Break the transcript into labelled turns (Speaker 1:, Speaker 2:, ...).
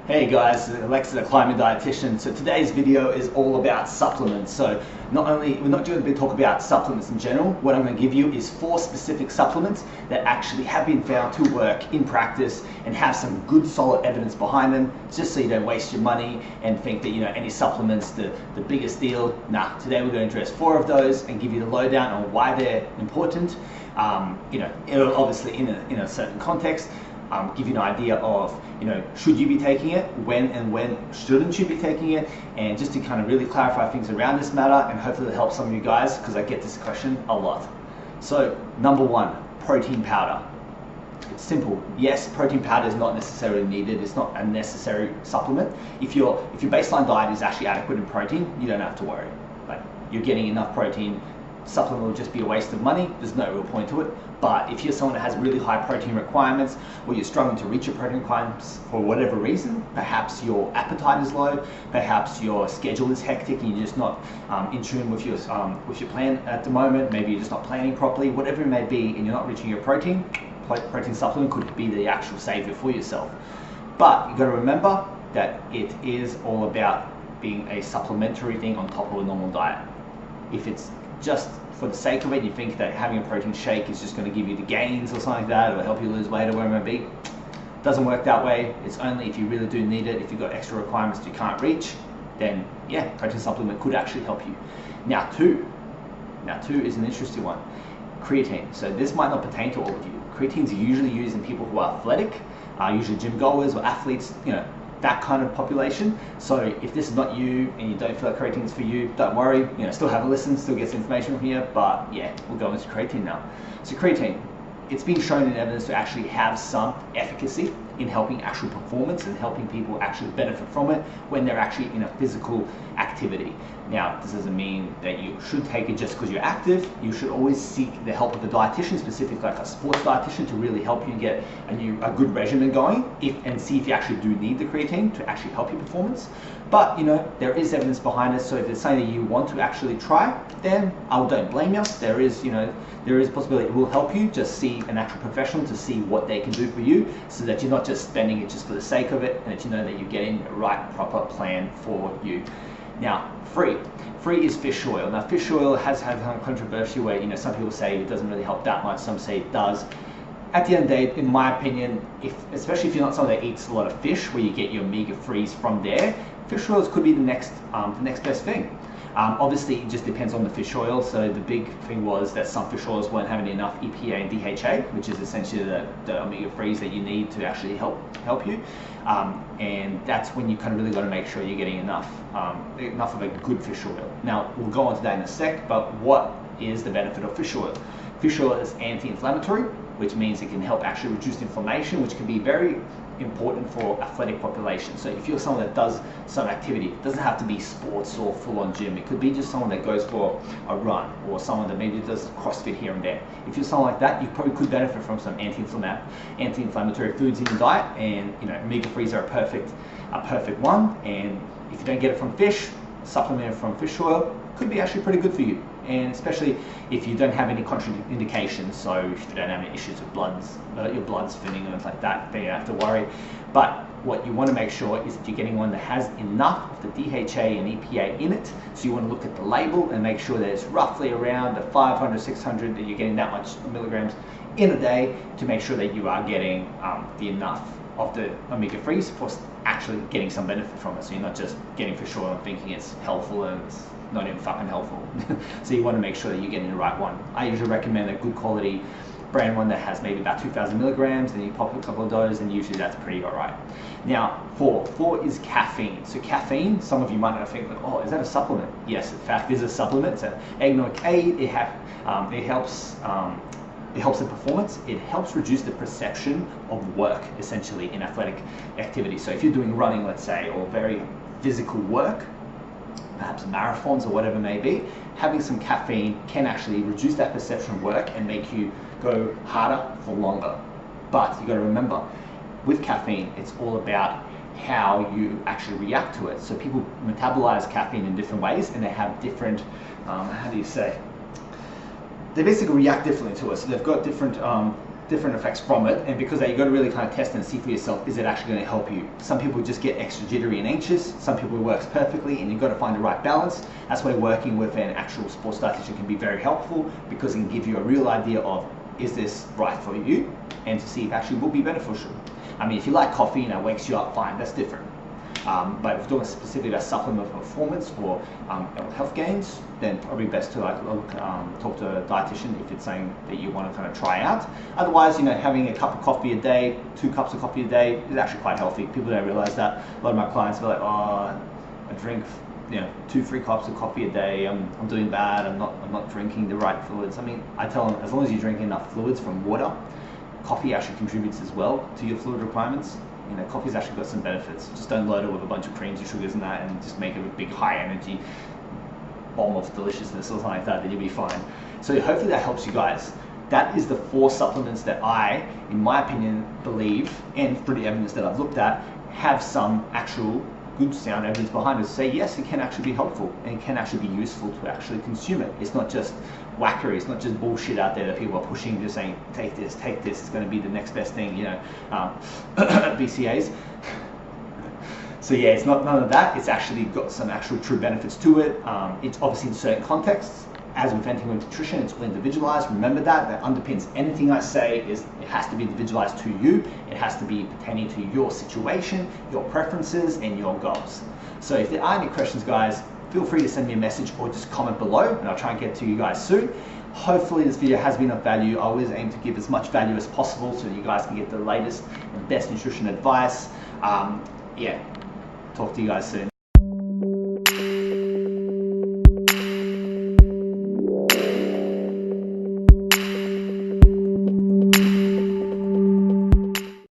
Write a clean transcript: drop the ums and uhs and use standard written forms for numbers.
Speaker 1: Hey guys, Aleksa, the Climbing Dietitian. So today's video is all about supplements. So we're not going to talk about supplements in general. What I'm going to give you is 4 specific supplements that actually have been found to work in practice and have some good solid evidence behind them, just so you don't waste your money and think that any supplements the biggest deal. Nah, today we're going to address 4 of those and give you the lowdown on why they're important. It'll obviously in a certain context. Give you an idea of, should you be taking it, when shouldn't you be taking it, and just to kind of really clarify things around this matter, and hopefully it'll help some of you guys, because I get this question a lot. So, number 1, protein powder. It's simple. Yes, protein powder is not necessarily needed. It's not a necessary supplement. If your baseline diet is actually adequate in protein, you don't have to worry. Like, you're getting enough protein. Supplement will just be a waste of money. There's no real point to it. But if you're someone that has really high protein requirements, or you're struggling to reach your protein requirements for whatever reason, perhaps your appetite is low, perhaps your schedule is hectic and you're just not in tune with your plan at the moment, maybe you're just not planning properly, whatever it may be, and you're not reaching your protein supplement could be the actual savior for yourself. But you've got to remember that it is all about being a supplementary thing on top of a normal diet. If it's just for the sake of it, you think that having a protein shake is just going to give you the gains or something like that, or help you lose weight or whatever it may be. Doesn't work that way. It's only if you really do need it, if you've got extra requirements that you can't reach, then yeah, protein supplement could actually help you. Now two is an interesting one. Creatine. So this might not pertain to all of you. Creatine is usually used in people who are athletic, usually gym goers or athletes, that kind of population. So if this is not you and you don't feel like creatine is for you, don't worry, still have a listen, still get some information from here, but yeah, we'll go into creatine now. So creatine, it's been shown in evidence to actually have some efficacy in helping actual performance and helping people actually benefit from it when they're actually in a physical activity. Now, this doesn't mean that you should take it just because you're active. You should always seek the help of a dietitian, specifically like a sports dietitian, to really help you get a good regimen going and see if you actually do need the creatine to actually help your performance. But there is evidence behind it, so if it's something that you want to actually try, then I don't blame you. There is a possibility it will help you. Just see an actual professional to see what they can do for you, so that you're not just spending it just for the sake of it, and that you know that you're getting the right proper plan for you. Now, free is fish oil. Now, fish oil has had some controversy where some people say it doesn't really help that much, some say it does. At the end of the day, in my opinion, especially if you're not someone that eats a lot of fish, where you get your omega-3s from there, fish oils could be the next best thing. Obviously, it just depends on the fish oil. So the big thing was that some fish oils weren't having enough EPA and DHA, which is essentially the omega-3s that you need to actually help you. And that's when you kind of really got to make sure you're getting enough of a good fish oil. Now, we'll go on to that in a sec, but what is the benefit of fish oil? Fish oil is anti-inflammatory, which means it can help actually reduce inflammation, which can be very important for athletic populations. So if you're someone that does some activity, it doesn't have to be sports or full-on gym. It could be just someone that goes for a run, or someone that maybe does CrossFit here and there. If you're someone like that, you probably could benefit from some anti-inflammatory foods in your diet, and omega-3s are a perfect one. And if you don't get it from fish, supplement it from fish oil could be actually pretty good for you. And especially if you don't have any contraindications, so if you don't have any issues with your blood's thinning and things like that, then you don't have to worry. But what you want to make sure is that you're getting one that has enough of the DHA and EPA in it. So you want to look at the label and make sure that it's roughly around the 500, 600, that you're getting that much milligrams in a day, to make sure that you are getting the enough of the omega-3s for actually getting some benefit from it. So you're not just getting fish oil and thinking it's helpful, and it's not even fucking helpful. So you want to make sure that you're getting the right one. I usually recommend a good quality brand one that has maybe about 2,000 milligrams, and you pop a couple of those, and usually that's pretty alright. Now, 4 is caffeine. So caffeine, some of you might not think, oh, is that a supplement? Yes, in fact, it is a supplement. It's an eggnog aid. It helps in performance. It helps reduce the perception of work, essentially, in athletic activity. So if you're doing running, let's say, or very physical work, perhaps marathons or whatever it may be, having some caffeine can actually reduce that perception of work and make you go harder for longer. But you got to remember, with caffeine, it's all about how you actually react to it. So people metabolize caffeine in different ways, and they have different, they basically react differently to it. So they've got different different effects from it, and because you've got to really kind of test and see for yourself, is it actually going to help you? Some people just get extra jittery and anxious, some people it works perfectly, and you've got to find the right balance. That's where working with an actual sports dietitian can be very helpful, because it can give you a real idea of, is this right for you, and to see if it actually will be beneficial. I mean, if you like coffee and it wakes you up, fine, that's different. But if we're talking specifically about supplement performance or health gains, then probably best to talk to a dietitian if it's something that you want to kind of try out. Otherwise, having a cup of coffee a day, 2 cups of coffee a day is actually quite healthy. People don't realize that. A lot of my clients are like, oh, I drink 2-3 cups of coffee a day. I'm doing bad. I'm not drinking the right fluids. I mean, I tell them, as long as you drink enough fluids from water, coffee actually contributes as well to your fluid requirements. Coffee's actually got some benefits. Just don't load it with a bunch of creams and sugars and that, and just make it a big high energy bomb of deliciousness or something like that, then you'll be fine. So hopefully that helps you guys. That is the 4 supplements that I, in my opinion, believe, and through the evidence that I've looked at, have some actual good sound evidence behind it to say, yes, it can actually be helpful and it can actually be useful to actually consume it. It's not just wackery, it's not just bullshit out there that people are pushing, just saying, take this, it's going to be the next best thing, BCAs. So yeah, it's not none of that. It's actually got some actual true benefits to it. It's obviously in certain contexts. As with anything with nutrition, it's all individualized. Remember that underpins anything I say is it has to be individualized to you. It has to be pertaining to your situation, your preferences, and your goals. So if there are any questions, guys, feel free to send me a message or just comment below, and I'll try and get to you guys soon. Hopefully this video has been of value. I always aim to give as much value as possible so that you guys can get the latest and best nutrition advice. Yeah, talk to you guys soon.